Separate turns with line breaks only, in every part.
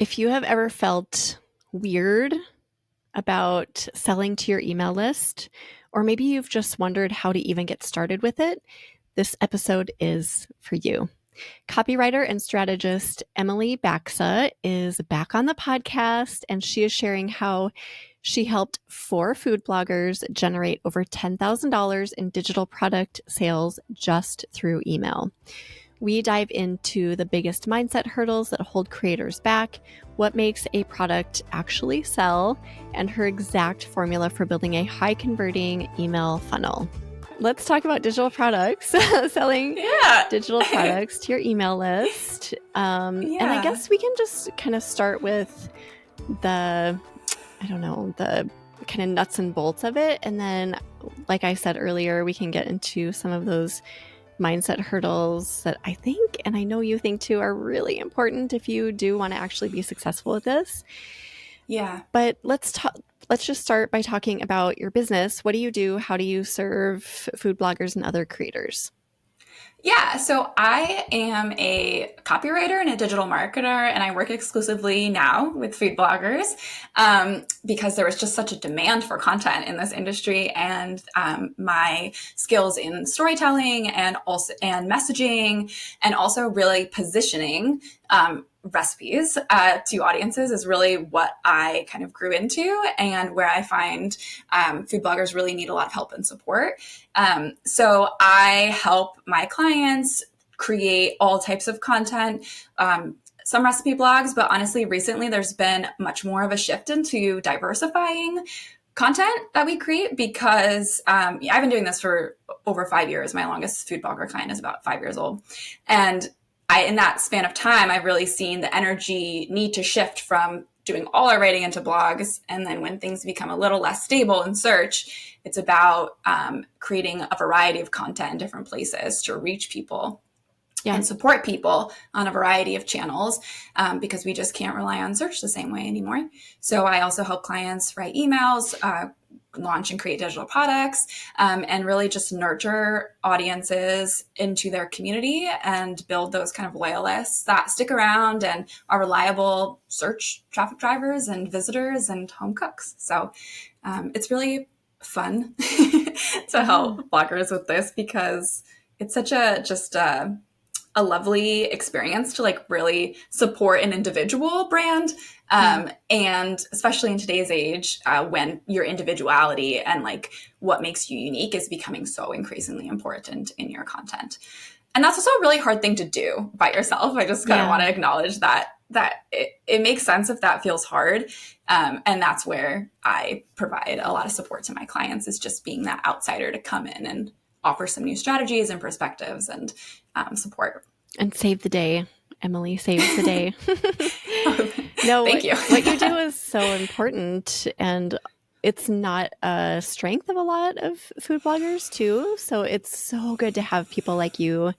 If you have ever felt weird about selling to your email list, or maybe you've just wondered how to even get started with it, this episode is for you. Copywriter and strategist Emily Baksa is back on the podcast, and she is sharing how she helped 4 food bloggers generate over $10,000 in digital product sales just through email. We dive into the biggest mindset hurdles that hold creators back, what makes a product actually sell, and her exact formula for building a high-converting email funnel. Let's talk about digital products, selling digital products to your email list. And I guess we can just kind of start with the kind of nuts and bolts of it. And then, like I said earlier, we can get into some of those mindset hurdles that I think, and I know you think too, are really important if you do want to actually be successful with this.
Yeah.
But let's just start by talking about your business. What do you do? How do you serve food bloggers and other creators?
Yeah, so I am a copywriter and a digital marketer, and I work exclusively now with food bloggers because there was just such a demand for content in this industry, and my skills in storytelling and messaging, and also really positioning recipes to audiences is really what I kind of grew into, and where I find food bloggers really need a lot of help and support. So I help my clients create all types of content, some recipe blogs, but honestly, recently there's been much more of a shift into diversifying content that we create because I've been doing this for over 5 years. My longest food blogger client is about 5 years old. And in that span of time, I've really seen the energy need to shift from doing all our writing into blogs. And then when things become a little less stable in search, it's about creating a variety of content in different places to reach people and support people on a variety of channels because we just can't rely on search the same way anymore. So I also help clients write emails, launch and create digital products, and really just nurture audiences into their community and build those kind of loyalists that stick around and are reliable search traffic drivers and visitors and home cooks. So it's really fun to help bloggers with this because it's such a lovely experience to like really support an individual brand. And especially in today's age, when your individuality and like what makes you unique is becoming so increasingly important in your content. And that's also a really hard thing to do by yourself. I just kind of want to acknowledge that it makes sense if that feels hard. And that's where I provide a lot of support to my clients, is just being that outsider to come in and offer some new strategies and perspectives and support.
And save the day. Emily saves the day.
No, thank you.
What you do is so important, and it's not a strength of a lot of food bloggers too. So it's so good to have people like you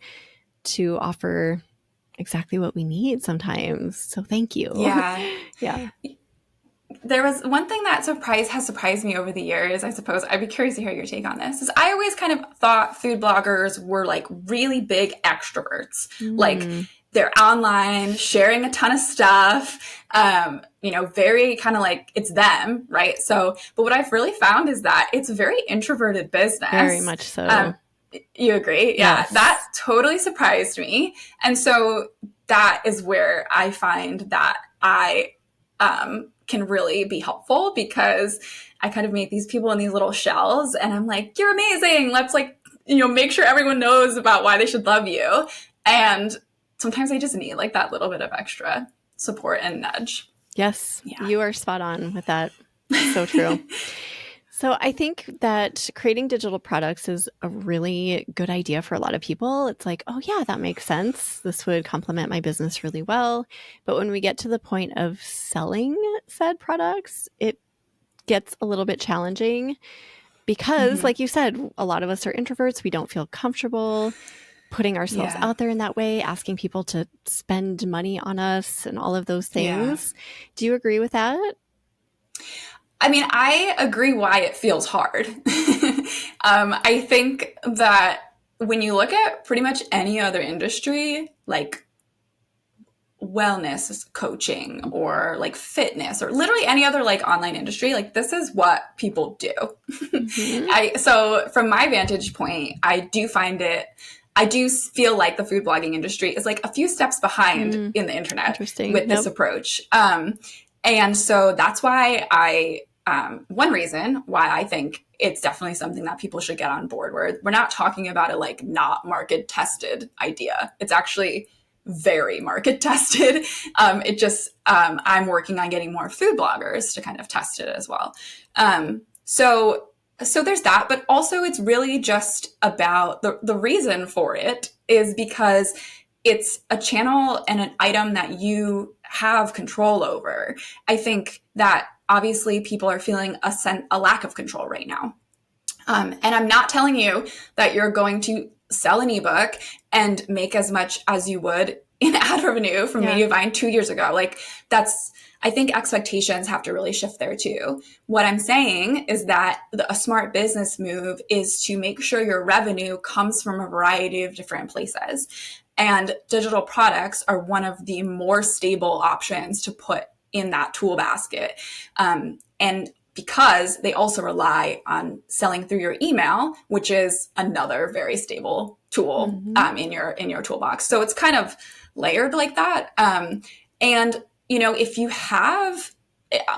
to offer exactly what we need sometimes. So thank you.
Yeah. There was one thing that has surprised me over the years, I suppose. I'd be curious to hear your take on this. Is I always kind of thought food bloggers were like really big extroverts. Like they're online, sharing a ton of stuff, very kind of like it's them, right? So, but what I've really found is that it's a very introverted business.
Very much so.
You agree?
Yes.
Yeah, that totally surprised me. And so that is where I find that I can really be helpful, because I kind of make these people in these little shells and I'm like, you're amazing. Let's make sure everyone knows about why they should love you. And sometimes I just need like that little bit of extra support and nudge.
Yes, you are spot on with that. So true. So I think that creating digital products is a really good idea for a lot of people. It's like, oh yeah, that makes sense. This would complement my business really well. But when we get to the point of selling said products, it gets a little bit challenging because, like you said, a lot of us are introverts. We don't feel comfortable putting ourselves out there in that way, asking people to spend money on us and all of those things. Do you agree with that?
I mean, I agree why it feels hard. I think that when you look at pretty much any other industry, like wellness coaching or like fitness or literally any other like online industry, like this is what people do.
Mm-hmm.
So from my vantage point, I do feel like the food blogging industry is like a few steps behind in the internet
Interesting.
with this
Yep.
approach. And so that's why one reason why I think it's definitely something that people should get on board with. We're not talking about a like not market tested idea. It's actually very market tested. I'm working on getting more food bloggers to kind of test it as well. So there's that, but also it's really just about the reason for it is because it's a channel and an item that you have control over. I think that obviously people are feeling a lack of control right now. And I'm not telling you that you're going to sell an ebook and make as much as you would in ad revenue from Mediavine 2 years ago. Like I think expectations have to really shift there too. What I'm saying is that a smart business move is to make sure your revenue comes from a variety of different places. And digital products are one of the more stable options to put in that tool basket. And because they also rely on selling through your email, which is another very stable tool in your toolbox. So it's kind of layered like that. And if you have,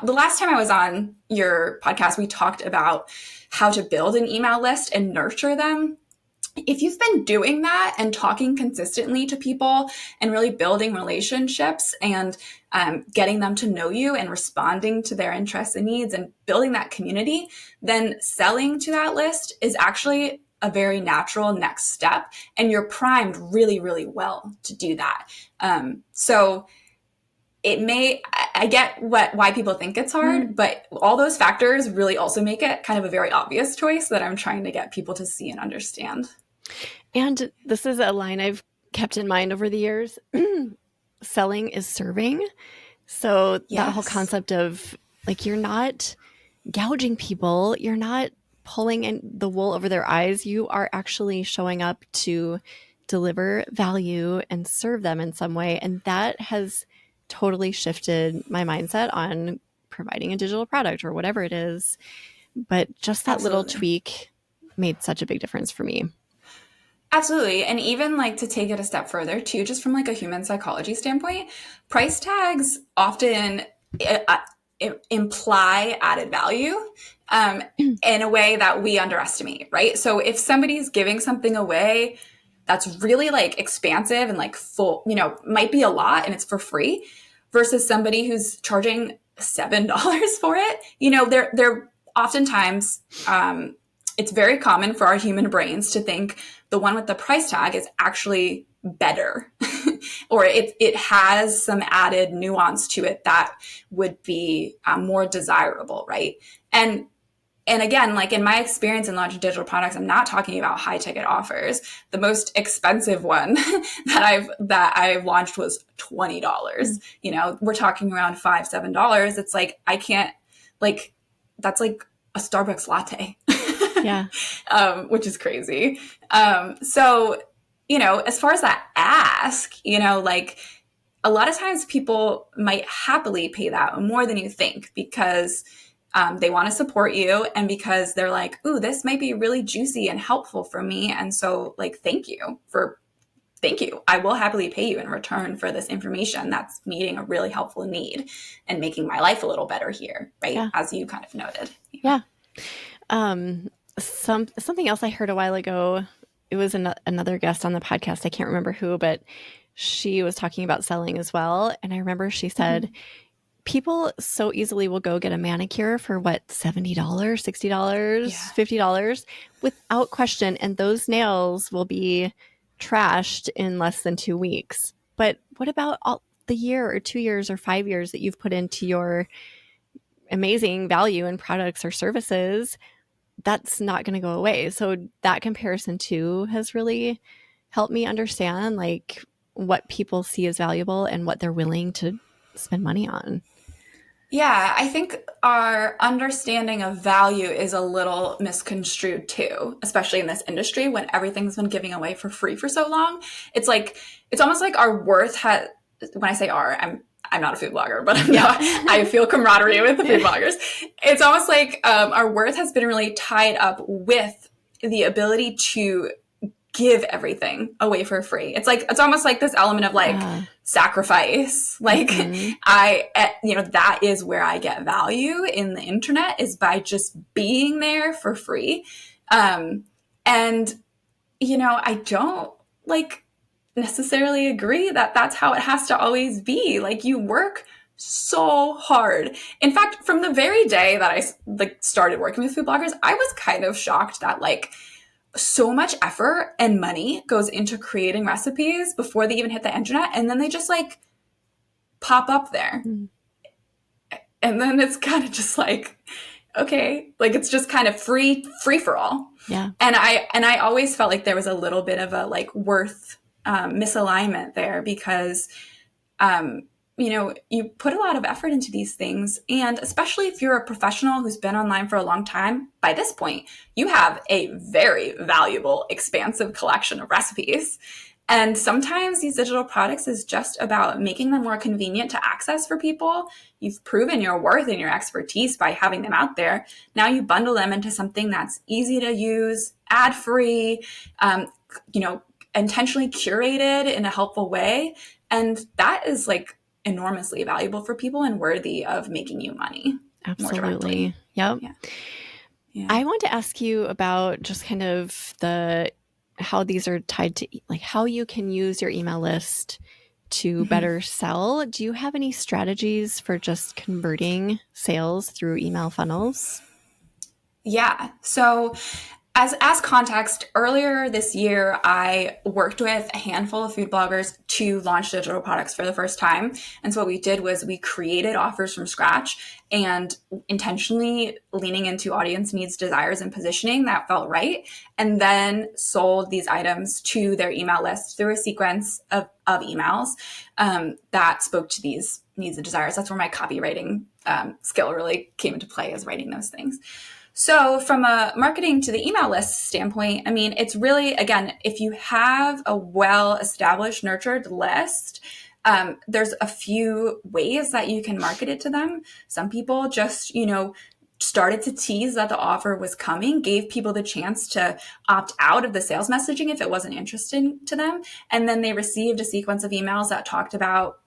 the last time I was on your podcast, we talked about how to build an email list and nurture them. If you've been doing that and talking consistently to people and really building relationships and getting them to know you and responding to their interests and needs and building that community, then selling to that list is actually a very natural next step. And you're primed really, really well to do that. So I get why people think it's hard, but all those factors really also make it kind of a very obvious choice that I'm trying to get people to see and understand.
And this is a line I've kept in mind over the years. Selling is serving. So that whole concept of like, you're not gouging people, you're not pulling in the wool over their eyes. You are actually showing up to deliver value and serve them in some way. And that has totally shifted my mindset on providing a digital product or whatever it is. But just that little tweak made such a big difference for me.
Absolutely. And even like to take it a step further too, just from like a human psychology standpoint, price tags often imply added value in a way that we underestimate, right? So if somebody's giving something away that's really like expansive and like full, might be a lot and it's for free versus somebody who's charging $7 for it, they're oftentimes, it's very common for our human brains to think the one with the price tag is actually better or it has some added nuance to it that would be more desirable, right? And again, like in my experience in launching digital products, I'm not talking about high ticket offers. The most expensive one that I've launched was $20. We're talking around $5, $7. It's like, I can't, like, that's like a Starbucks latte.
Yeah.
Which is crazy. So, as far as that ask, like a lot of times people might happily pay that more than you think because they want to support you and because they're like, ooh, this might be really juicy and helpful for me. And so like, thank you. I will happily pay you in return for this information that's meeting a really helpful need and making my life a little better here, right? Yeah. As you kind of noted.
Yeah. Something else I heard a while ago, it was another guest on the podcast. I can't remember who, but she was talking about selling as well. And I remember she said, people so easily will go get a manicure for what, $70, $60, $50 without question. And those nails will be trashed in less than 2 weeks. But what about all the year or 2 years or 5 years that you've put into your amazing value in products or services? That's not going to go away. So that comparison too has really helped me understand like what people see as valuable and what they're willing to spend money on.
Yeah, I think our understanding of value is a little misconstrued too, especially in this industry when everything's been giving away for free for so long. It's almost like our worth when I say are, I'm not a food blogger, but I feel camaraderie with the food bloggers. It's almost like our worth has been really tied up with the ability to give everything away for free. It's almost like this element of like sacrifice. Like that is where I get value in the internet, is by just being there for free. And I don't like necessarily agree that that's how it has to always be. Like, you work so hard. In fact, from the very day that I started working with food bloggers, I was kind of shocked that like so much effort and money goes into creating recipes before they even hit the internet, and then they just like pop up there. And then it's kind of just like, okay, like it's just kind of free for all.
Yeah.
And I always felt like there was a little bit of a like worth misalignment there, because you put a lot of effort into these things. And especially if you're a professional who's been online for a long time, by this point, you have a very valuable, expansive collection of recipes. And sometimes these digital products is just about making them more convenient to access for people. You've proven your worth and your expertise by having them out there. Now you bundle them into something that's easy to use, ad-free, intentionally curated in a helpful way. And that is like enormously valuable for people and worthy of making you money.
Absolutely. Yep.
Yeah.
I want to ask you about just kind of how these are tied to like how you can use your email list to better sell. Do you have any strategies for just converting sales through email funnels?
Yeah. So as context, earlier this year, I worked with a handful of food bloggers to launch digital products for the first time. And so what we did was we created offers from scratch and intentionally leaning into audience needs, desires, and positioning that felt right. And then sold these items to their email list through a sequence of emails that spoke to these needs and desires. That's where my copywriting skill really came into play, is writing those things. So from a marketing to the email list standpoint, I mean, it's really, again, if you have a well-established, nurtured list, there's a few ways that you can market it to them. Some people just, started to tease that the offer was coming, gave people the chance to opt out of the sales messaging if it wasn't interesting to them. And then they received a sequence of emails that talked about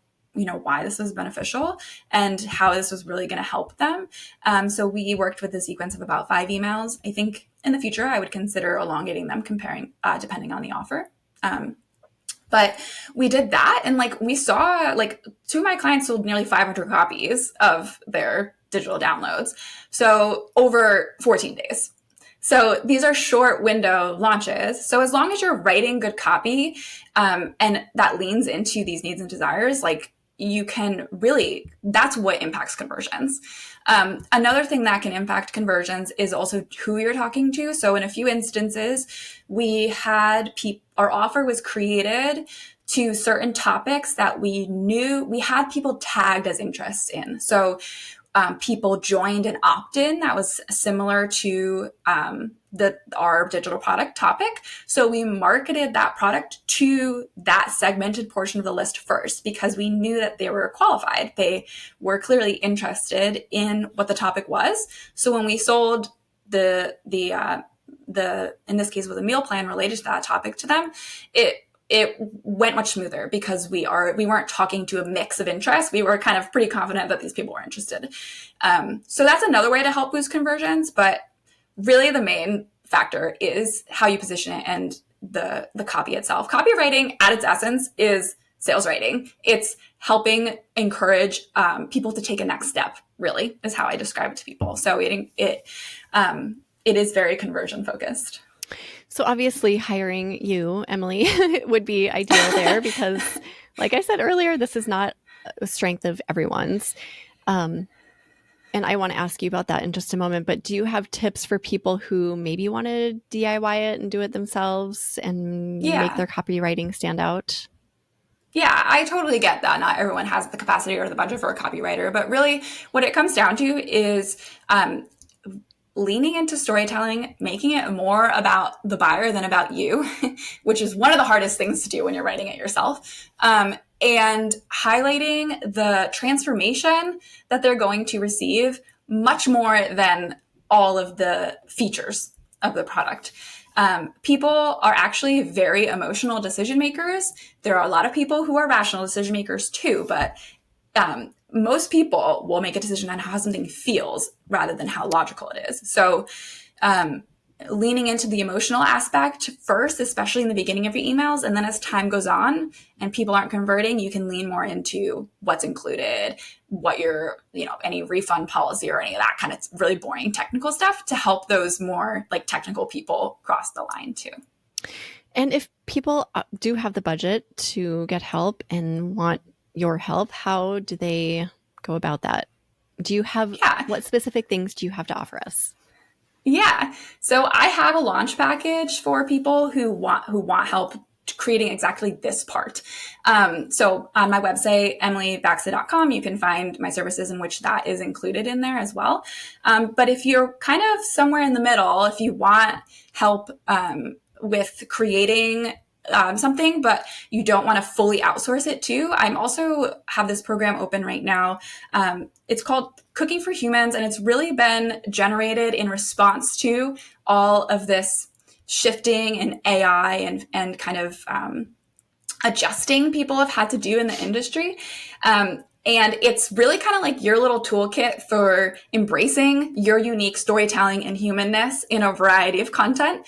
why this was beneficial and how this was really going to help them. So we worked with a sequence of about 5 emails. I think in the future, I would consider elongating them, depending on the offer. But we did that. And we saw 2 of my clients sold nearly 500 copies of their digital downloads. So over 14 days. So these are short window launches. So as long as you're writing good copy, and that leans into these needs and desires, you can really, that's what impacts conversions. Another thing that can impact conversions is also who you're talking to. So in a few instances, we had our offer was created to certain topics that we knew we had people tagged as interests in. So people joined an opt-in that was similar to our digital product topic. So we marketed that product to that segmented portion of the list first, because we knew that they were qualified. They were clearly interested in what the topic was. So when we sold the in this case was a meal plan related to that topic to them, it went much smoother because we weren't talking to a mix of interests. We were kind of pretty confident that these people were interested. So that's another way to help boost conversions. But really the main factor is how you position it and the copy itself. Copywriting at its essence is sales writing. It's helping encourage people to take a next step, really, is how I describe it to people. So it is very conversion focused.
So obviously hiring you, Emily, would be ideal there because, like I said earlier, this is not a strength of everyone's. And I want to ask you about that in just a moment. But do you have tips for people who maybe want to DIY it and do it themselves and make their copywriting stand out?
Yeah, I totally get that. Not everyone has the capacity or the budget for a copywriter. But really what it comes down to is leaning into storytelling, making it more about the buyer than about you, which is one of the hardest things to do when you're writing it yourself. and highlighting the transformation that they're going to receive much more than all of the features of the product. People are actually very emotional decision makers. There are a lot of people who are rational decision makers too, but most people will make a decision on how something feels rather than how logical it is. So leaning into the emotional aspect first, especially in the beginning of your emails. And then as time goes on and people aren't converting, you can lean more into what's included, what your, any refund policy or any of that kind of really boring technical stuff to help those more like technical people cross the line too.
And if people do have the budget to get help and want your help, how do they go about that? Do you have, what specific things do you have to offer us?
Yeah. So I have a launch package for people who want help creating exactly this part. So on my website, emilybaksa.com, you can find my services in which that is included in there as well. But if you're kind of somewhere in the middle, if you want help with creating something, but you don't want to fully outsource it too, I'm also have this program open right now. It's called Cooking for Humans, and it's really been generated in response to all of this shifting in AI and kind of adjusting people have had to do in the industry. And it's really kind of like your little toolkit for embracing your unique storytelling and humanness in a variety of content.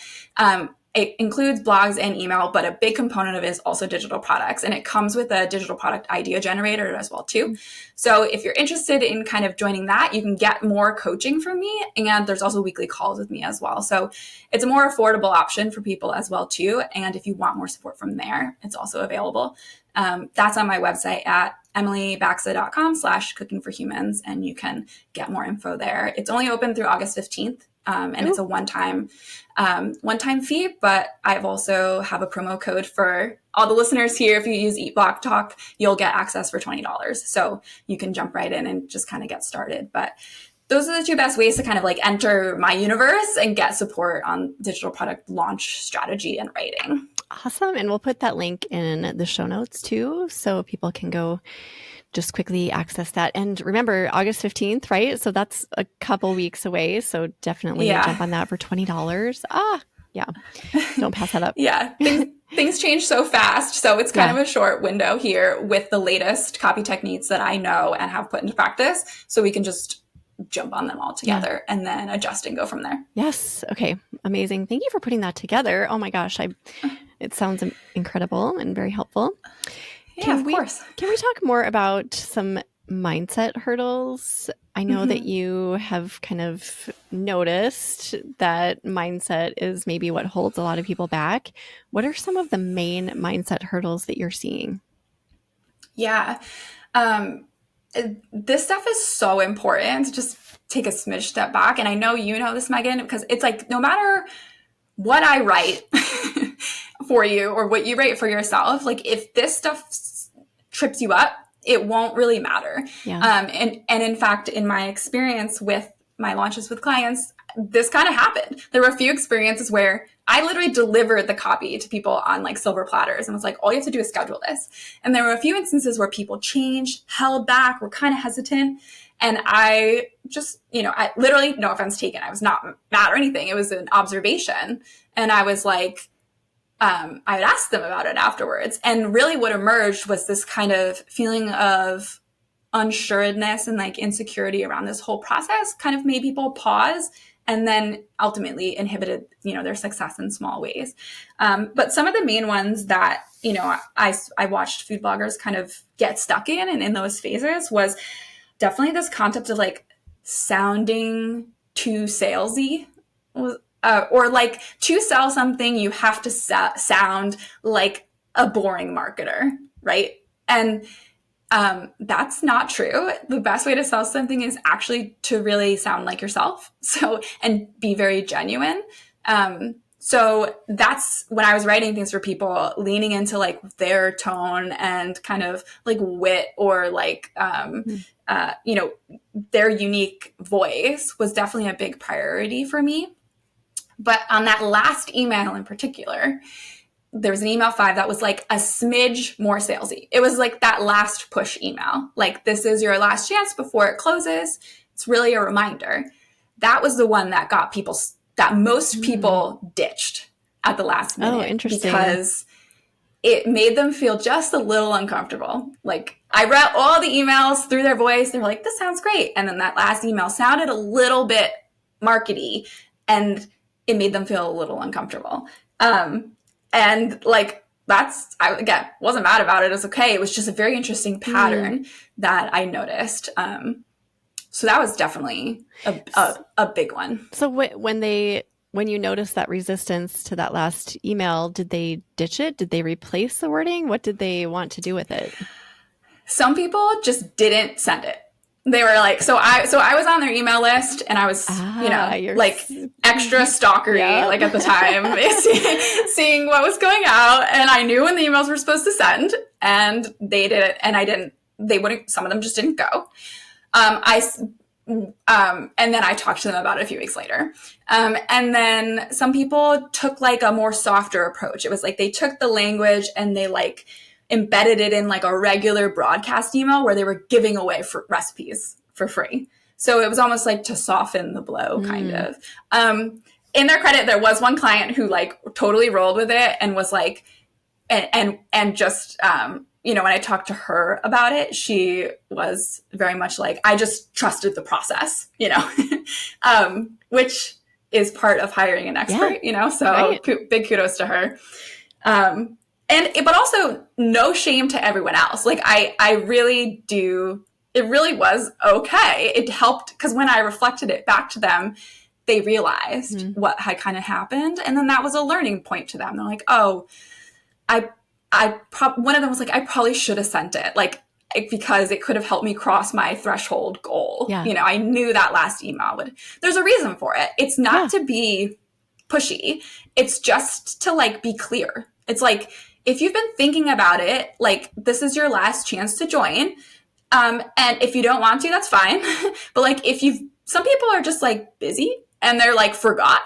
It includes blogs and email, but a big component of it is also digital products. And it comes with a digital product idea generator as well, too. So if you're interested in kind of joining that, you can get more coaching from me. And there's also weekly calls with me as well. So it's a more affordable option for people as well, too. And if you want more support from there, it's also available. That's on my website at emilybaksa.com/cooking for humans. And you can get more info there. It's only open through August 15th. And it's a one-time fee, but I've also have a promo code for all the listeners here. If you use Eat Block Talk, you'll get access for $20. So you can jump right in and just kind of get started. But those are the two best ways to kind of like enter my universe and get support on digital product launch strategy and writing.
Awesome. And we'll put that link in the show notes too, so people can go just quickly access that. And remember, August 15th, right? So that's a couple weeks away. So definitely jump on that for $20. Yeah. Don't pass that up.
Yeah. Things change so fast. So it's kind of a short window here with the latest copy techniques that I know and have put into practice. So we can just jump on them all together and then adjust and go from there.
Yes. Okay. Amazing. Thank you for putting that together. Oh my gosh. It sounds incredible and very helpful.
Of course.
Can we talk more about some mindset hurdles? I know that you have kind of noticed that mindset is maybe what holds a lot of people back. What are some of the main mindset hurdles that you're seeing?
Yeah. This stuff is so important. Just take a smidge step back. And I know you know this, Megan, because it's like no matter what I write for you or what you write for yourself, like if this stuff trips you up, it won't really matter. And in fact, in my experience with my launches with clients, this kind of happened. There were a few experiences where I literally delivered the copy to people on like silver platters and was like, all you have to do is schedule this. And there were a few instances where people changed, held back, were kind of hesitant. And I just, I literally, no offense taken, I was not mad or anything. It was an observation. And I was like, I would ask them about it afterwards. And really what emerged was this kind of feeling of unsureness and like insecurity around this whole process kind of made people pause and then ultimately inhibited, their success in small ways. But some of the main ones that, I watched food bloggers kind of get stuck in and in those phases was definitely this concept of like sounding too salesy. Or like to sell something, you have to sound like a boring marketer, right? And that's not true. The best way to sell something is actually to really sound like yourself. So, and be very genuine. So that's when I was writing things for people, leaning into like their tone and kind of like wit or like, their unique voice was definitely a big priority for me. But on that last email in particular, there was an email 5 that was like a smidge more salesy. It was like that last push email. Like, this is your last chance before it closes. It's really a reminder. That was the one that got people, that most people ditched at the last minute.
Oh, interesting.
Because it made them feel just a little uncomfortable. Like, I read all the emails through their voice. They were like, this sounds great. And then that last email sounded a little bit markety, and it made them feel a little uncomfortable. And like, I again wasn't mad about it. It was okay. It was just a very interesting pattern that I noticed. So that was definitely a big one.
So when you noticed that resistance to that last email, did they ditch it? Did they replace the wording? What did they want to do with it?
Some people just didn't send it. They were like, so I was on their email list, and I was, like extra stalkery, like at the time, seeing what was going out. And I knew when the emails were supposed to send, and they did it. And some of them just didn't go. And then I talked to them about it a few weeks later. And then some people took like a more softer approach. It was like they took the language and they like embedded it in like a regular broadcast email where they were giving away recipes for free. So it was almost like to soften the blow, kind of. In their credit, there was one client who like totally rolled with it and was like, and just, when I talked to her about it, she was very much like, I just trusted the process, which is part of hiring an expert, so right. Big kudos to her. But also no shame to everyone else. Like I really do. It really was okay. It helped because when I reflected it back to them, they realized what had kind of happened. And then that was a learning point to them. They're like, oh, one of them was like, I probably should have sent it. Like, because it could have helped me cross my threshold goal. Yeah. I knew that last email there's a reason for it. It's not to be pushy. It's just to like be clear. It's like, if you've been thinking about it, like this is your last chance to join. And if you don't want to, that's fine. But like, some people are just like busy and they're like, forgot,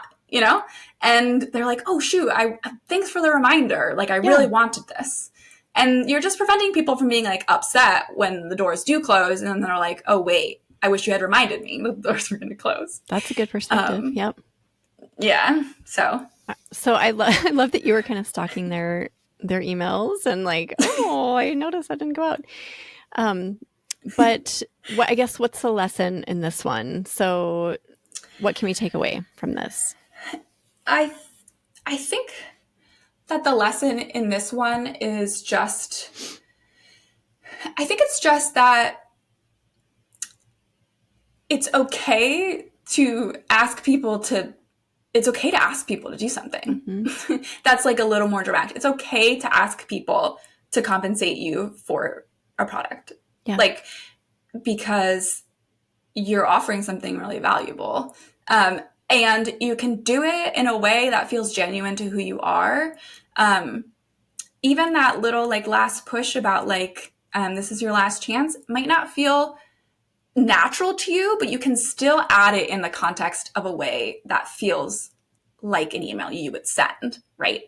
and they're like, oh shoot, thanks for the reminder. Like I really wanted this. And you're just preventing people from being like upset when the doors do close. And then they're like, oh wait, I wish you had reminded me the doors were going to close.
That's a good perspective. Yep.
Yeah. So
I love that you were kind of stalking their emails and like, oh, I noticed that didn't go out. But I guess what's the lesson in this one? So what can we take away from this?
I think that the lesson in this one is just, I think it's just that it's okay to ask people to do something. That's like a little more dramatic. It's okay to ask people to compensate you for a product. Yeah. Like, because you're offering something really valuable. And you can do it in a way that feels genuine to who you are. Even that little like last push about like, this is your last chance might not feel natural to you, but you can still add it in the context of a way that feels like an email you would send, right?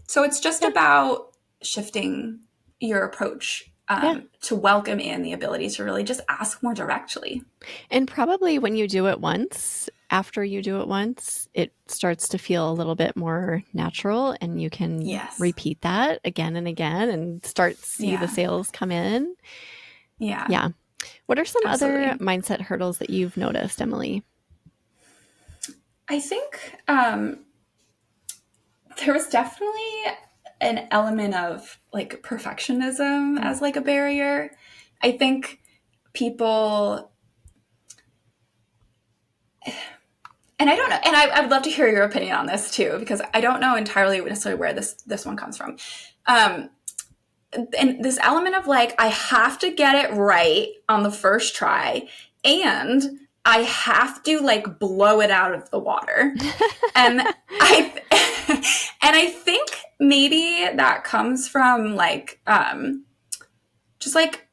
So it's just about shifting your approach to welcome in the ability to really just ask more directly.
And probably when you do it once, after you do it once, it starts to feel a little bit more natural, and you can repeat that again and again and start see the sales come in. Yeah. Yeah. What are some other mindset hurdles that you've noticed, Emily?
I think there was definitely an element of like perfectionism as like a barrier. I think people, and I don't know, and I would love to hear your opinion on this too, because I don't know entirely necessarily where this one comes from. And this element of like, I have to get it right on the first try, and I have to like blow it out of the water. And I think maybe that comes from like, just like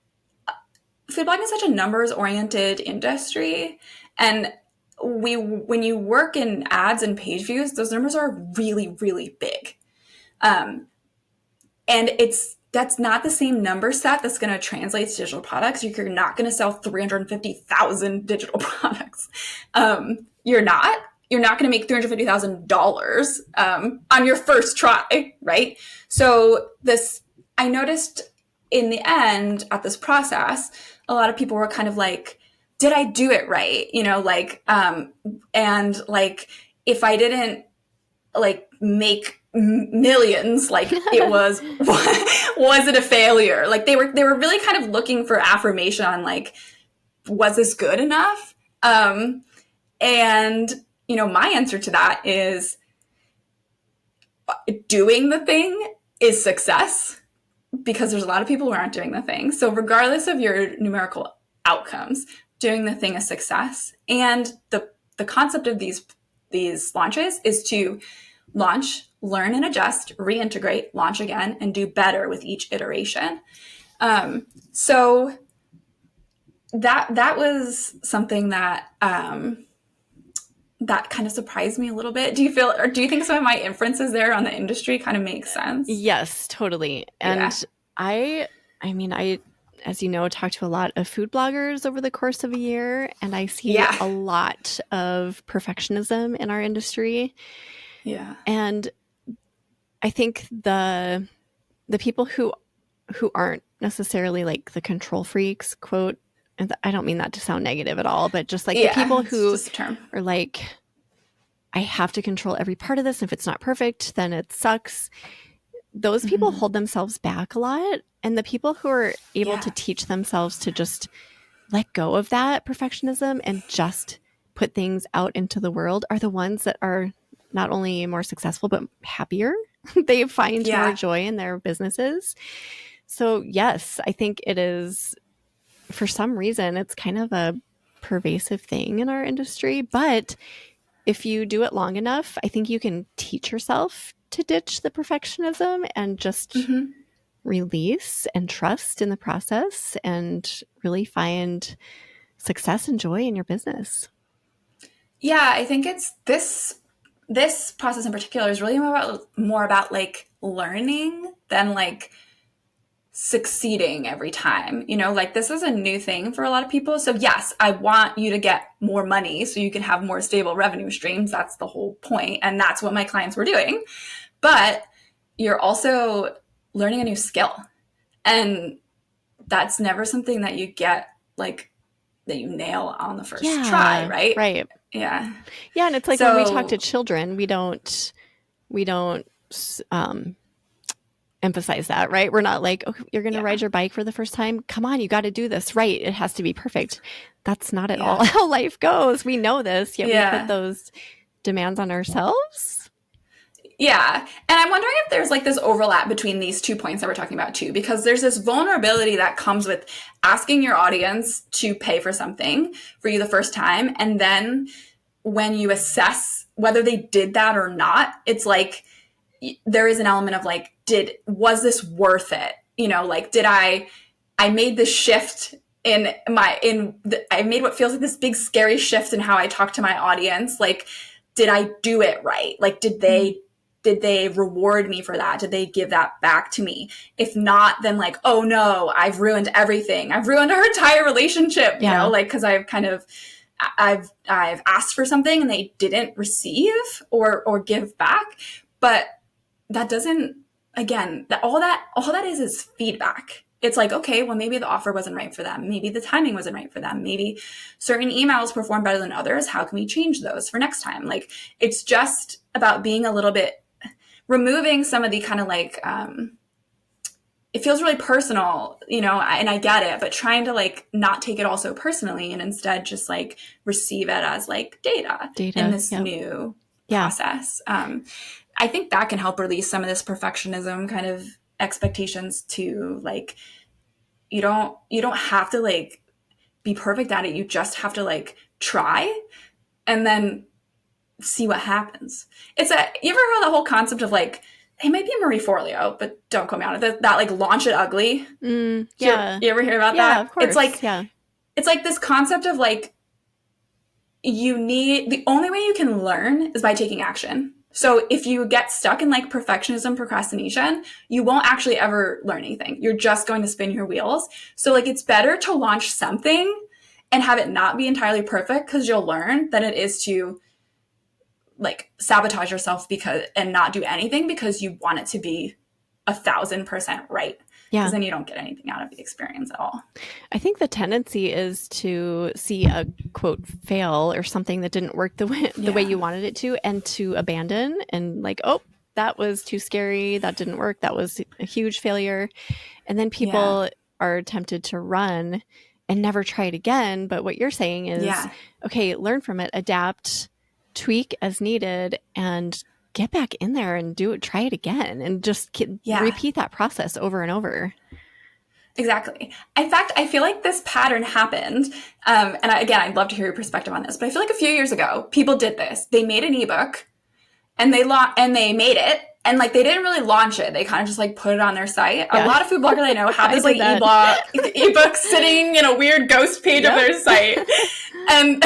food blogging is such a numbers oriented industry. And when you work in ads and page views, those numbers are really, really big. And that's not the same number set that's going to translate to digital products. You're not going to sell 350,000 digital products. You're not. You're not going to make $350,000 on your first try, right? So I noticed in the end at this process, a lot of people were kind of like, did I do it right? And like, if I didn't like make millions, like it was was it a failure? Like they were really kind of looking for affirmation on like, was this good enough? And my answer to that is doing the thing is success, because there's a lot of people who aren't doing the thing. So regardless of your numerical outcomes, doing the thing is success. And the concept of these launches is to launch, learn and adjust, reintegrate, launch again, and do better with each iteration. So that was something that that kind of surprised me a little bit. Do you think some of my inferences there on the industry kind of make sense?
Yes, totally. And I mean, as you know, talk to a lot of food bloggers over the course of a year, and I see a lot of perfectionism in our industry.
Yeah.
And I think the people who aren't necessarily like the control freaks, quote, and I don't mean that to sound negative at all, but just like the people who are like, I have to control every part of this. If it's not perfect, then it sucks. Those people hold themselves back a lot. And the people who are able to teach themselves to just let go of that perfectionism and just put things out into the world are the ones that are not only more successful, but happier. They find more joy in their businesses. So yes, I think it is, for some reason, it's kind of a pervasive thing in our industry. But if you do it long enough, I think you can teach yourself to ditch the perfectionism and just release and trust in the process and really find success and joy in your business.
Yeah, I think it's this process in particular is really more about like learning than like succeeding every time. Like this is a new thing for a lot of people. So yes, I want you to get more money so you can have more stable revenue streams. That's the whole point. And that's what my clients were doing. But you're also learning a new skill. And that's never something that you get like that you nail on the first try, right?
Right.
Yeah.
Yeah. And it's like when we talk to children, we don't emphasize that, right? We're not like, okay, you're going to ride your bike for the first time. Come on, you got to do this, right? It has to be perfect. That's not at all how life goes. We know this, yet we put those demands on ourselves.
Yeah. And I'm wondering if there's like this overlap between these 2 points that we're talking about too, because there's this vulnerability that comes with asking your audience to pay for something for you the first time. And then when you assess whether they did that or not, it's like, there is an element of like, was this worth it? Like, I made this shift I made what feels like this big scary shift in how I talk to my audience. Like, did I do it right? Like, did they reward me for that? Did they give that back to me? If not, then like, oh no, I've ruined everything. I've ruined our entire relationship, like, cause I've asked for something and they didn't receive or give back. But that doesn't, again, all that is feedback. It's like, okay, well, maybe the offer wasn't right for them. Maybe the timing wasn't right for them. Maybe certain emails perform better than others. How can we change those for next time? Like, it's just about being a little bit, removing some of the kind of like, it feels really personal, and I get it, but trying to like not take it all so personally and instead just like receive it as like data in this new process. I think that can help release some of this perfectionism kind of expectations to like, you don't have to like be perfect at it. You just have to like try and then see what happens. You ever heard the whole concept of like, it might be Marie Forleo, but don't quote me on it. That like launch it ugly. You ever hear about that?
Of course.
It's like this concept of like, the only way you can learn is by taking action. So if you get stuck in like perfectionism, procrastination, you won't actually ever learn anything. You're just going to spin your wheels. So like it's better to launch something and have it not be entirely perfect because you'll learn than it is to like sabotage yourself and not do anything because you want it to be 1,000% right. Because
Yeah.
then you don't get anything out of the experience at all.
I think the tendency is to see a quote fail or something that didn't work the way
Yeah.
you wanted it to, and to abandon and like, oh, that was too scary. That didn't work. That was a huge failure. And then
Yeah.
people are tempted to run and never try it again. But what you're saying is,
Yeah.
okay, learn from it, adapt, tweak as needed, and get back in there and do it, try it again, and just
Yeah.
repeat that process over and over.
Exactly. In fact, I feel like this pattern happened. Again, I'd love to hear your perspective on this, but I feel like a few years ago, people did this. They made an ebook and they made it, and like they didn't really launch it. They kind of just like put it on their site. A
Yeah.
lot of food bloggers I know have
I
this
did
like
that.
ebook sitting in a weird ghost page of their site. And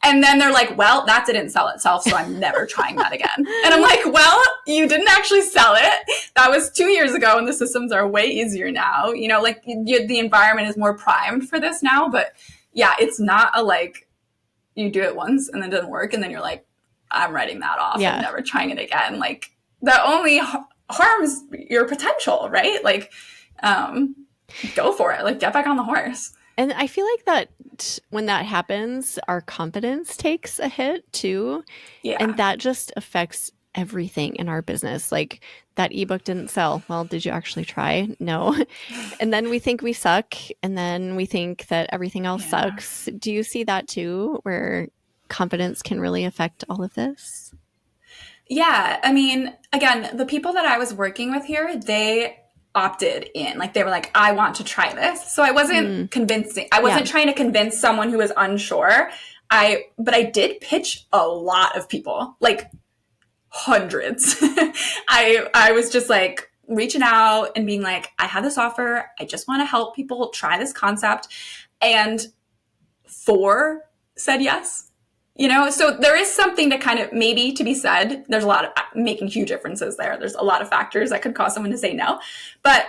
and then they're like, well, that didn't sell itself, so I'm never trying that again. And I'm like, well, you didn't actually sell it. That was 2 years ago, and the systems are way easier now. You know, like the environment is more primed for this now. But yeah, it's not a like you do it once and then it doesn't work, and then you're like, I'm writing that off and never trying it again. Like that only harms your potential, right? Like, go for it. Like get back on the horse.
And I feel like that when that happens, our confidence takes a hit too.
Yeah.
And that just affects everything in our business. Like that ebook didn't sell. Well, did you actually try? No. And then we think we suck. And then we think that everything else sucks. Do you see that too, where confidence can really affect all of this?
Yeah. I mean, again, the people that I was working with here, they opted in. Like they were like, I want to try this. So I wasn't convincing. I wasn't trying to convince someone who was unsure. But I did pitch a lot of people, like hundreds. I was just like reaching out and being like, I have this offer. I just want to help people try this concept. And 4 said yes. You know, so there is something to kind of maybe to be said. There's a lot of making huge differences there. There's a lot of factors that could cause someone to say no. But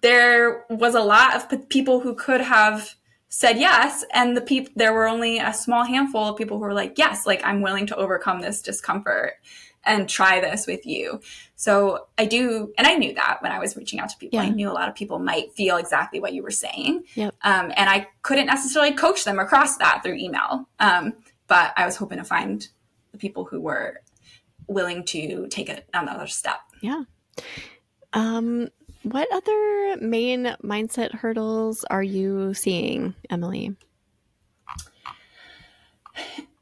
there was a lot of people who could have said yes. And there were only a small handful of people who were like, yes, like I'm willing to overcome this discomfort and try this with you. So I do. And I knew that when I was reaching out to people, I knew a lot of people might feel exactly what you were saying.
Yep.
And I couldn't necessarily coach them across that through email. But I was hoping to find the people who were willing to take another step.
Yeah. What other main mindset hurdles are you seeing, Emily?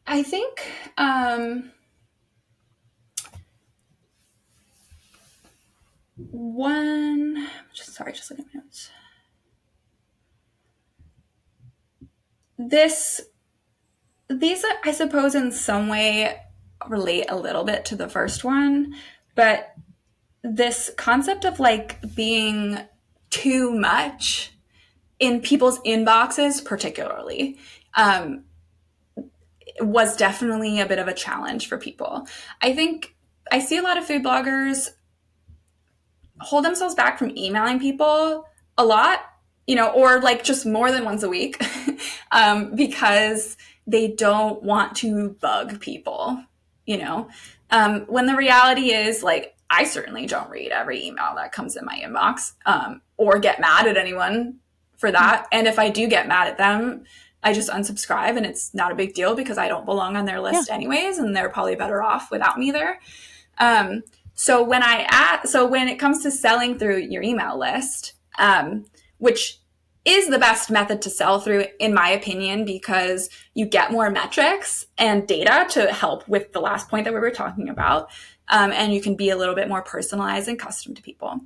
I think just looking at my notes. These, I suppose, in some way relate a little bit to the first one, but this concept of like being too much in people's inboxes, particularly, was definitely a bit of a challenge for people. I think I see a lot of food bloggers hold themselves back from emailing people a lot, or like just more than once a week, because they don't want to bug people, when the reality is like, I certainly don't read every email that comes in my inbox, or get mad at anyone for that. And if I do get mad at them, I just unsubscribe, and it's not a big deal because I don't belong on their list anyways, and they're probably better off without me there. So when it comes to selling through your email list, which is the best method to sell through, in my opinion, because you get more metrics and data to help with the last point that we were talking about. And you can be a little bit more personalized and custom to people.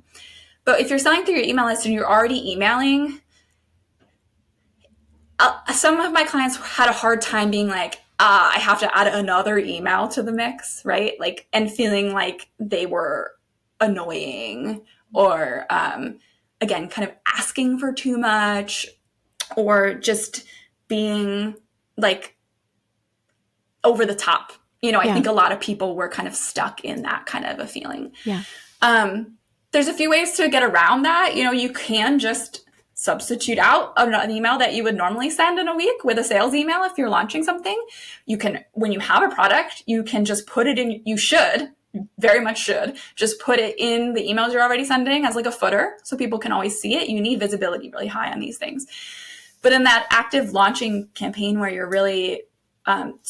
But if you're selling through your email list and you're already emailing, some of my clients had a hard time being like, I have to add another email to the mix, right? Like, and feeling like they were annoying or, again, kind of asking for too much, or just being like over the top, I
Yeah.
think a lot of people were kind of stuck in that kind of a feeling.
Yeah.
There's a few ways to get around that. You can just substitute out an email that you would normally send in a week with a sales email if you're launching something. You can, when you have a product, you can just put it in, you should, very much should, just put it in the emails you're already sending as like a footer so people can always see it. You need visibility really high on these things. But in that active launching campaign where you're really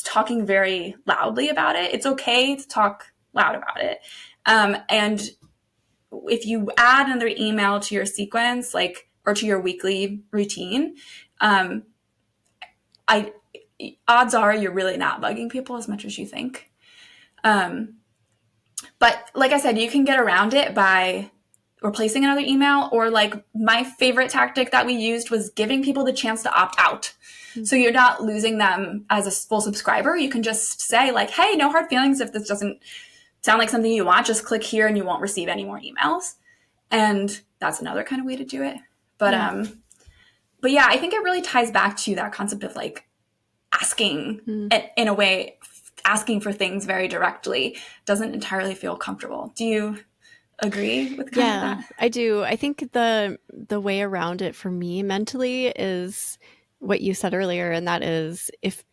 talking very loudly about it, it's okay to talk loud about it. And if you add another email to your sequence, or to your weekly routine, odds are you're really not bugging people as much as you think. But like I said, you can get around it by replacing another email, or like my favorite tactic that we used was giving people the chance to opt out. Mm-hmm. So you're not losing them as a full subscriber. You can just say like, hey, no hard feelings. If this doesn't sound like something you want, just click here and you won't receive any more emails. And that's another kind of way to do it. But yeah, I think it really ties back to that concept of like asking, in a way, asking for things very directly doesn't entirely feel comfortable. Do you agree with kind of that?
I do. I think the way around it for me mentally is what you said earlier, and that is if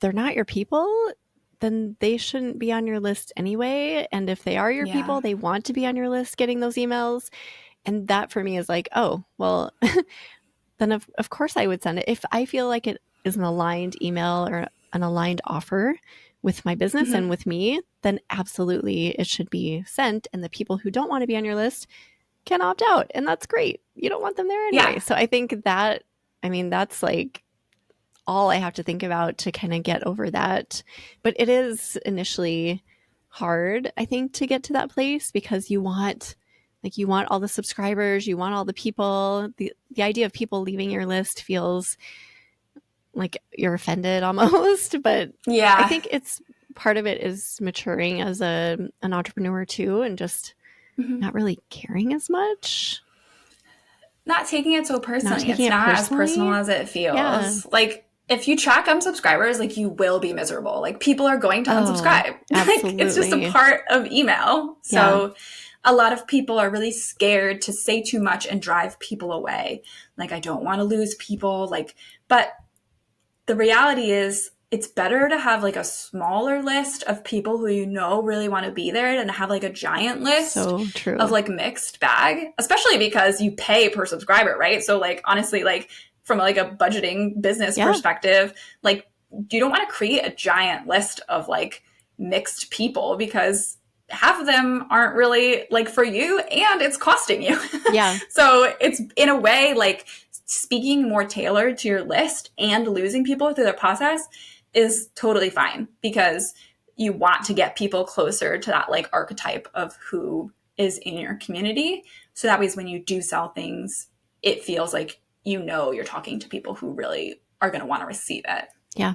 they're not your people, then they shouldn't be on your list anyway. And if they are your people, they want to be on your list getting those emails. And that for me is like, oh, well, then of course I would send it. If I feel like it is an aligned email or an aligned offer with my business and with me, then absolutely it should be sent. And the people who don't want to be on your list can opt out. And that's great. You don't want them there anyway. Yeah. So I think that, that's like all I have to think about to kind of get over that. But it is initially hard, I think, to get to that place because you want all the subscribers, you want all the people. The idea of people leaving your list feels like you're offended almost. But yeah, I think it's part of it is maturing as an entrepreneur too, and just not really caring as much.
Not taking it so personally. It's not as personal as it feels. Yeah. Like, if you track unsubscribers, like, you will be miserable. Like, people are going to unsubscribe. Absolutely. Like, it's just a part of email. So a lot of people are really scared to say too much and drive people away. Like, I don't want to lose people. But the reality is it's better to have like a smaller list of people who really want to be there than to have like a giant list of like mixed bag, especially because you pay per subscriber, right? So like, honestly, like from like a budgeting business perspective, like you don't want to create a giant list of like mixed people because half of them aren't really like for you and it's costing you. Yeah. So it's in a way like speaking more tailored to your list and losing people through the process is totally fine because you want to get people closer to that like archetype of who is in your community. So that way when you do sell things, it feels like you're talking to people who really are going to want to receive it. Yeah.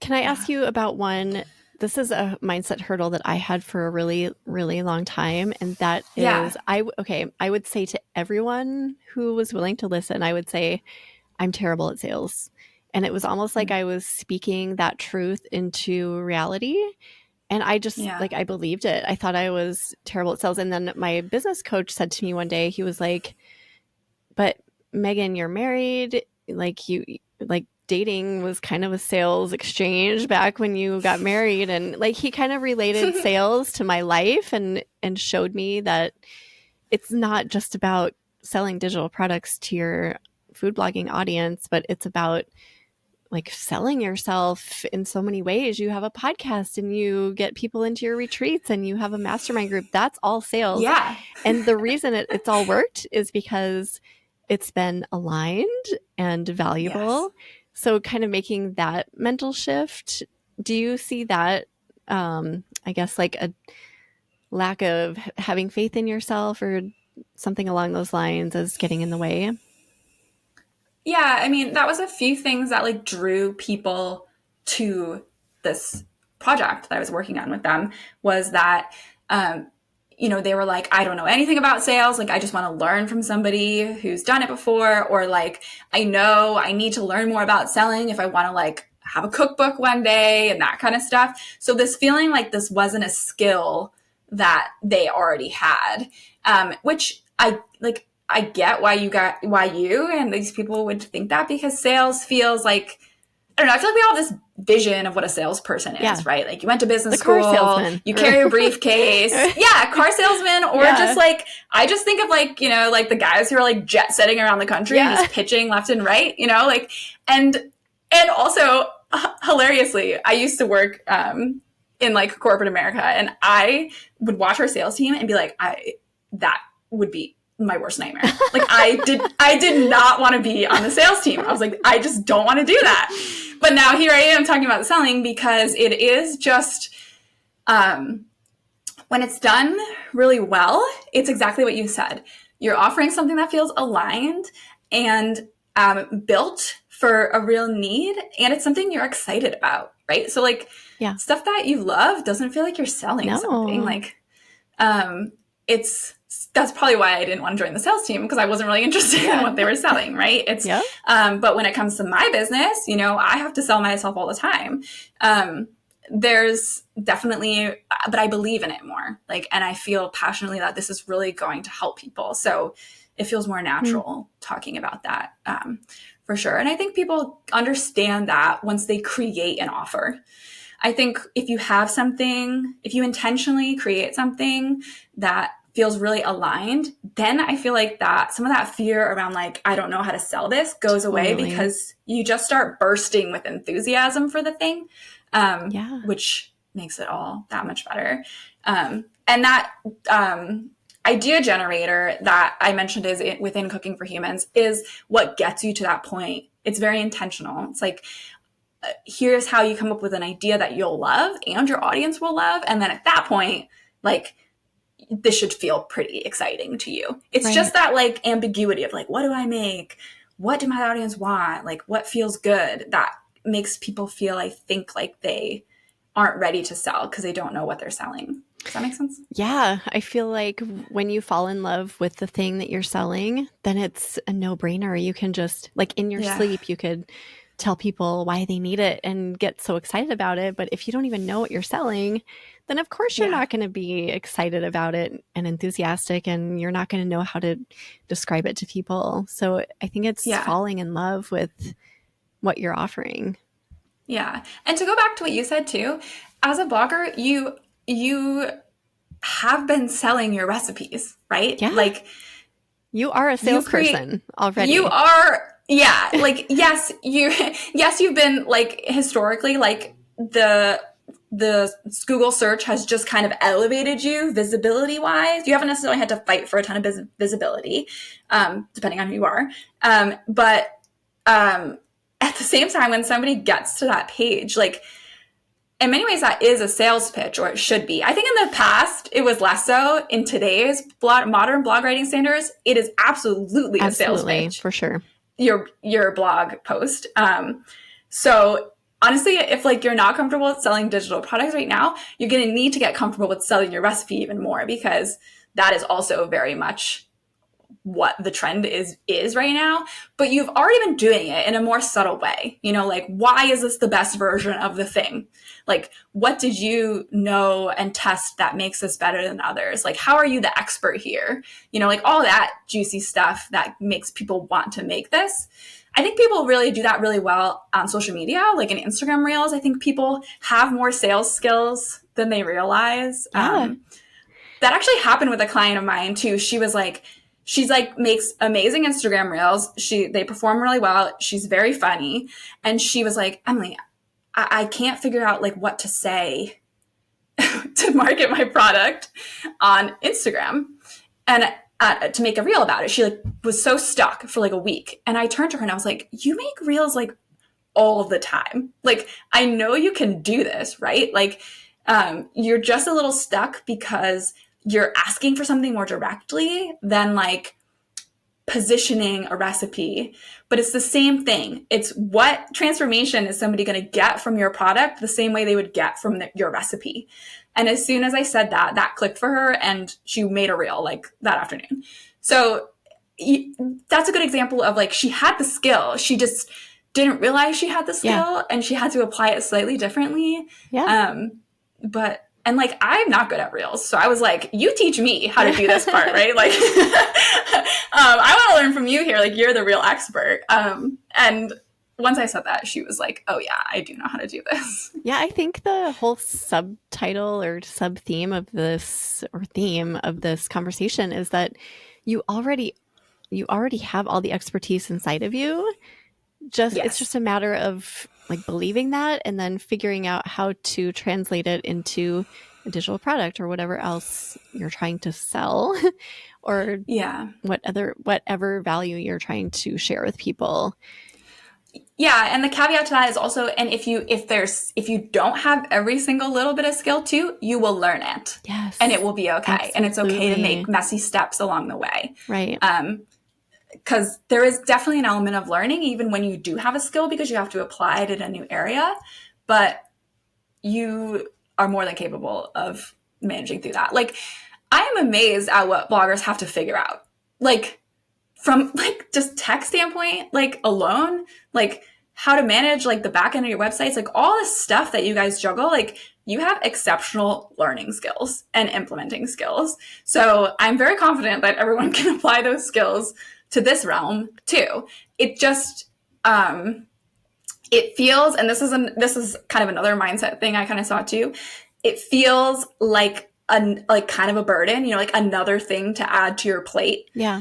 Can I ask you about one? This is a mindset hurdle that I had for a really, really long time. And that is, I would say to everyone who was willing to listen, I would say, I'm terrible at sales. And it was almost like I was speaking that truth into reality. And I just, I believed it. I thought I was terrible at sales. And then my business coach said to me one day, he was like, but Megan, you're married. Dating was kind of a sales exchange back when you got married. And like, he kind of related sales to my life and showed me that it's not just about selling digital products to your food blogging audience, but it's about like selling yourself in so many ways. You have a podcast and you get people into your retreats and you have a mastermind group. That's all sales. Yeah. And the reason it's all worked is because it's been aligned and valuable. Yes. So kind of making that mental shift. Do you see that, I guess, like a lack of having faith in yourself or something along those lines as getting in the way?
Yeah, I mean, that was a few things that like drew people to this project that I was working on with them was that, they were like, I don't know anything about sales. Like, I just want to learn from somebody who's done it before. Or like, I know I need to learn more about selling if I want to like have a cookbook one day and that kind of stuff. So this feeling like this wasn't a skill that they already had, which I get why you and these people would think that, because sales feels like, I don't know, I feel like we all have this vision of what a salesperson is, right? Like you went to business school,
car salesman.
You carry a briefcase. Yeah, car salesman, or just like, I just think of like, you know, like the guys who are like jet setting around the country and just pitching left and right, you know, like, and also hilariously, I used to work in like corporate America, and I would watch our sales team and be like, that would be my worst nightmare. Like I did not want to be on the sales team. I was like, I just don't want to do that. But now here I am talking about selling, because it is just, when it's done really well, it's exactly what you said. You're offering something that feels aligned and built for a real need, and it's something you're excited about, right? So like stuff that you love doesn't feel like you're selling something. Like that's probably why I didn't want to join the sales team, because I wasn't really interested in what they were selling, right? It's but when it comes to my business, you know, I have to sell myself all the time. There's definitely, but I believe in it more, like, and I feel passionately that this is really going to help people. So it feels more natural talking about that, for sure. And I think people understand that once they create an offer. I think if you have something, if you intentionally create something that feels really aligned, then I feel like that some of that fear around like, I don't know how to sell this goes away, because you just start bursting with enthusiasm for the thing, which makes it all that much better. And that idea generator that I mentioned is within Cooking for Humans is what gets you to that point. It's very intentional. It's like, here's how you come up with an idea that you'll love and your audience will love. And then at that point, like, this should feel pretty exciting to you. It's just that like ambiguity of like, what do I make? What do my audience want? Like, what feels good? That makes people feel, I think, like they aren't ready to sell because they don't know what they're selling. Does that make sense?
Yeah. I feel like when you fall in love with the thing that you're selling, then it's a no-brainer. You can just, like, in your sleep, you could tell people why they need it and get so excited about it. But if you don't even know what you're selling, then of course you're not going to be excited about it and enthusiastic, and you're not going to know how to describe it to people. So I think it's falling in love with what you're offering.
Yeah. And to go back to what you said too, as a blogger, you have been selling your recipes, right?
Yeah.
Like,
you are a salesperson already.
You are, like, yes, you've been like historically, like the Google search has just kind of elevated you visibility wise. You haven't necessarily had to fight for a ton of visibility, depending on who you are. But at the same time, when somebody gets to that page, like, in many ways, that is a sales pitch, or it should be. I think in the past, it was less so. In today's modern blog writing standards, it is absolutely a sales pitch.
For sure.
Your blog post. So honestly, if like you're not comfortable with selling digital products right now, you're going to need to get comfortable with selling your recipe even more, because that is also very much what the trend is right now. But you've already been doing it in a more subtle way. You know, like, why is this the best version of the thing? Like, what did you know and test that makes this better than others? Like, how are you the expert here? You know, like all that juicy stuff that makes people want to make this. I think people really do that really well on social media, like in Instagram Reels. I think people have more sales skills than they realize. That actually happened with a client of mine too. She's makes amazing Instagram Reels. They perform really well. She's very funny. And she was like, Emily, I can't figure out like what to say to market my product on Instagram and to make a reel about it. She like was so stuck for like a week. And I turned to her and I was like, you make reels like all the time. Like, I know you can do this, right? Like, you're just a little stuck because you're asking for something more directly than like positioning a recipe. But it's the same thing. It's what transformation is somebody going to get from your product the same way they would get from your recipe. And as soon as I said that, that clicked for her, and she made a reel like that afternoon. So that's a good example of like, she had the skill. She just didn't realize she had the
Yeah.
skill and she had to apply it slightly differently.
Yeah.
But and like I'm not good at reels, so I was like, you teach me how to do this part, right? Like I want to learn from you here, like you're the real expert. And once I said that, she was like, oh yeah, I do know how to do this.
Yeah, I think the whole subtitle or sub theme of this or theme of this conversation is that you already have all the expertise inside of you. It's
Yes.
just a matter of like believing that and then figuring out how to translate it into a digital product or whatever else you're trying to sell or
Yeah.
whatever value you're trying to share with people.
Yeah, and the caveat to that is also, and if you don't have every single little bit of skill too, you will learn it, and
Yes,
it will be okay, and it's okay to
absolutely.
make messy steps along the way.
Right.
Because there is definitely an element of learning even when you do have a skill because you have to apply it in a new area, but you are more than capable of managing through that. Like, I am amazed at what bloggers have to figure out. Like, from like just tech standpoint, like alone, like how to manage like the back end of your websites, like all this stuff that you guys juggle, like you have exceptional learning skills and implementing skills. So I'm very confident that everyone can apply those skills to this realm too. It just it feels, and this is kind of another mindset thing I kind of saw too. It feels like like kind of a burden, you know, like another thing to add to your plate.
Yeah.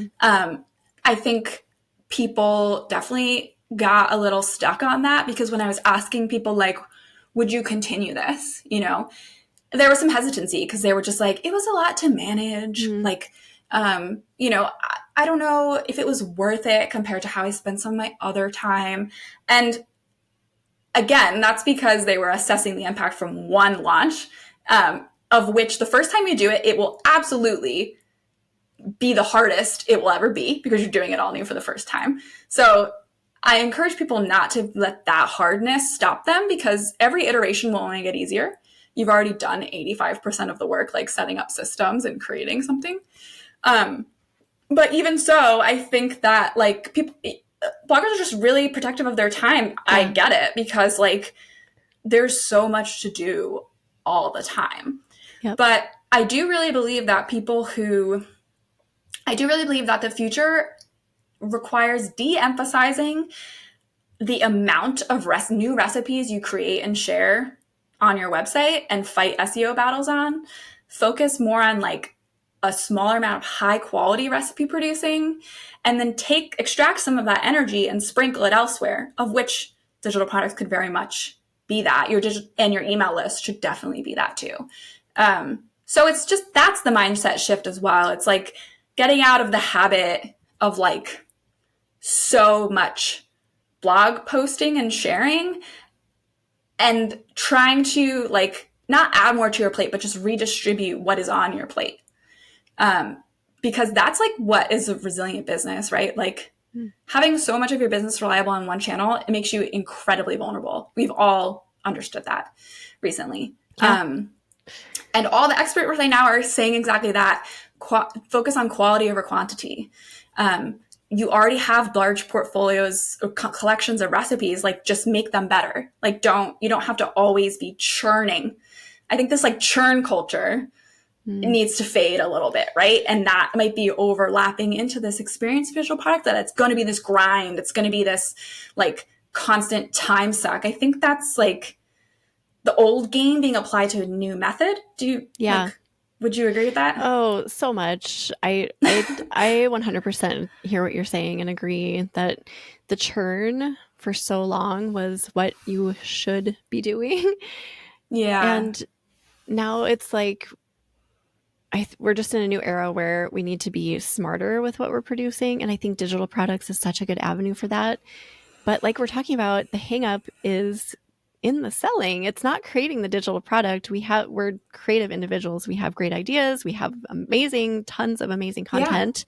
I think people definitely got a little stuck on that because when I was asking people, like, would you continue this? You know, there was some hesitancy because they were just like, it was a lot to manage.
Mm.
Like, you know, I don't know if it was worth it compared to how I spent some of my other time. And again, that's because they were assessing the impact from one launch, of which the first time you do it, it will absolutely be the hardest it will ever be because you're doing it all new for the first time. So I encourage people not to let that hardness stop them because every iteration will only get easier. You've already done 85% of the work, like setting up systems and creating something. But even so, I think that like people, bloggers are just really protective of their time. Yeah. I get it because like there's so much to do all the time.
Yep.
But I do really believe that the future requires de-emphasizing the amount of new recipes you create and share on your website and fight SEO battles on. Focus more on like a smaller amount of high quality recipe producing, and then extract some of that energy and sprinkle it elsewhere, of which digital products could very much be that. And your email list should definitely be that too. So it's just, that's the mindset shift as well. It's like getting out of the habit of like so much blog posting and sharing and trying to like not add more to your plate, but just redistribute what is on your plate. Because that's like what is a resilient business, right? Like having so much of your business reliable on one channel, it makes you incredibly vulnerable. We've all understood that recently.
Yeah.
And all the experts right now are saying exactly that. Focus on quality over quantity. You already have large portfolios or collections of recipes, like just make them better. Like you don't have to always be churning. I think this like churn culture needs to fade a little bit, right? And that might be overlapping into this experience visual product, that it's going to be this grind. It's going to be this like constant time suck. I think that's like the old game being applied to a new method.
Yeah.
Would you agree with that?
Oh, so much. I 100% hear what you're saying and agree that the churn for so long was what you should be doing.
Yeah.
And now it's like we're just in a new era where we need to be smarter with what we're producing. And I think digital products is such a good avenue for that. But like we're talking about, the hang up is in the selling. It's not creating the digital product. We're creative individuals. We have great ideas. We have tons of amazing content,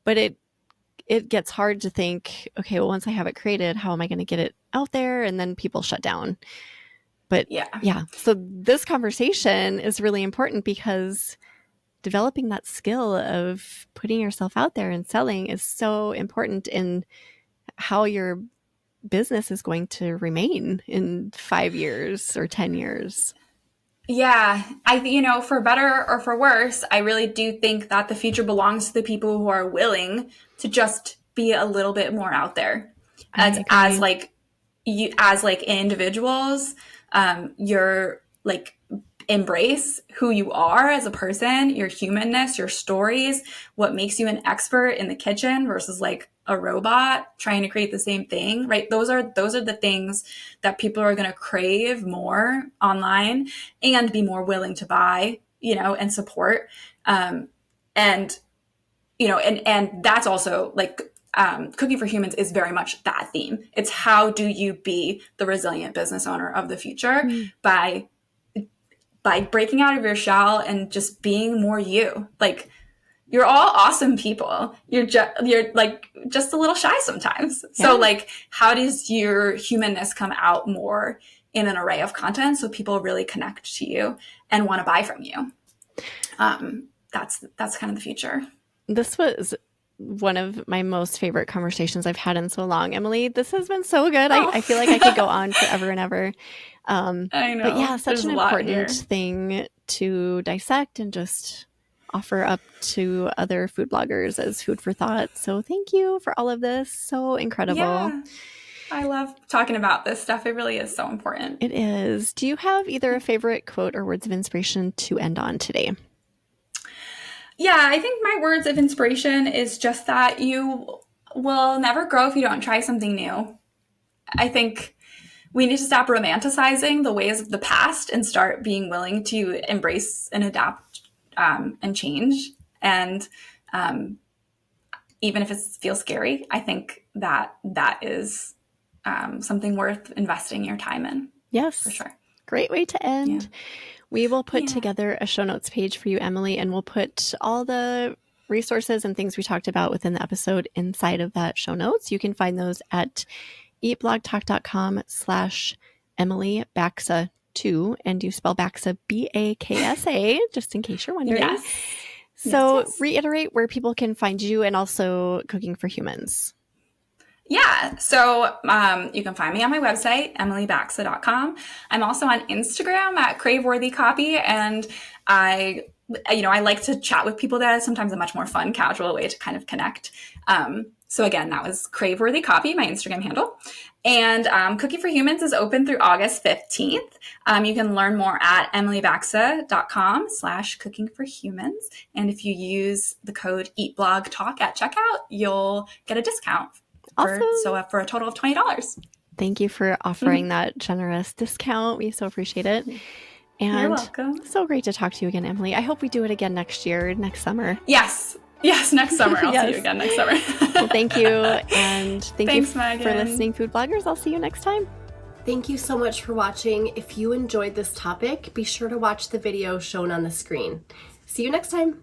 but it gets hard to think, okay, well, once I have it created, how am I going to get it out there? And then people shut down. But yeah. So this conversation is really important because developing that skill of putting yourself out there and selling is so important in how you're business is going to remain in 5 years or 10 years.
Yeah, for better or for worse, I really do think that the future belongs to the people who are willing to just be a little bit more out there.
I
As
agree.
like you, as like individuals, you're like embrace who you are as a person, your humanness, your stories, what makes you an expert in the kitchen versus like a robot trying to create the same thing, right? Those are the things that people are going to crave more online and be more willing to buy, and support. And and that's also like Cooking for Humans is very much that theme. It's how do you be the resilient business owner of the future by breaking out of your shell and just being more you. Like, you're all awesome people. You're like just a little shy sometimes.
Yeah.
So like, how does your humanness come out more in an array of content so people really connect to you and want to buy from you? That's kind of the future.
This was one of my most favorite conversations I've had in so long, Emily. This has been so good.
Oh.
I feel like I could go on forever and ever.
I know.
But yeah, such
There's
an
a lot
important
here.
thing to dissect and just offer up to other food bloggers as food for thought. So thank you for all of this. So incredible.
Yeah. I love talking about this stuff. It really is so important.
It is. Do you have either a favorite quote or words of inspiration to end on today?
Yeah, I think my words of inspiration is just that you will never grow if you don't try something new. I think we need to stop romanticizing the ways of the past and start being willing to embrace and adapt and change. And even if it feels scary, I think that is something worth investing your time in.
Yes.
For sure.
Great way to end.
Yeah.
We will put together a show notes page for you, Emily, and we'll put all the resources and things we talked about within the episode inside of that show notes. You can find those at eatblogtalk.com/Emily Baksa 2, and you spell Baksa Baksa, just in case you're wondering.
Yes.
So
yes.
Reiterate where people can find you and also Cooking for Humans.
Yeah, so you can find me on my website, emilybaksa.com. I'm also on Instagram at craveworthycopy, and I like to chat with people there. Sometimes a much more fun, casual way to kind of connect. So again, that was craveworthycopy, my Instagram handle. And Cooking for Humans is open through August 15th. You can learn more at emilybaksa.com/cookingforhumans. And if you use the code EatBlogTalk at checkout, you'll get a discount.
Awesome.
For a total of $20.
Thank you for offering that generous discount. We so appreciate it. And
you're welcome.
So great to talk to you again, Emily. I hope we do it again next year, next summer.
Yes, next summer. I'll see you again next summer.
Well, thank you. And thanks,
Megan.
For listening, food bloggers. I'll see you next time.
Thank you so much for watching. If you enjoyed this topic, be sure to watch the video shown on the screen. See you next time.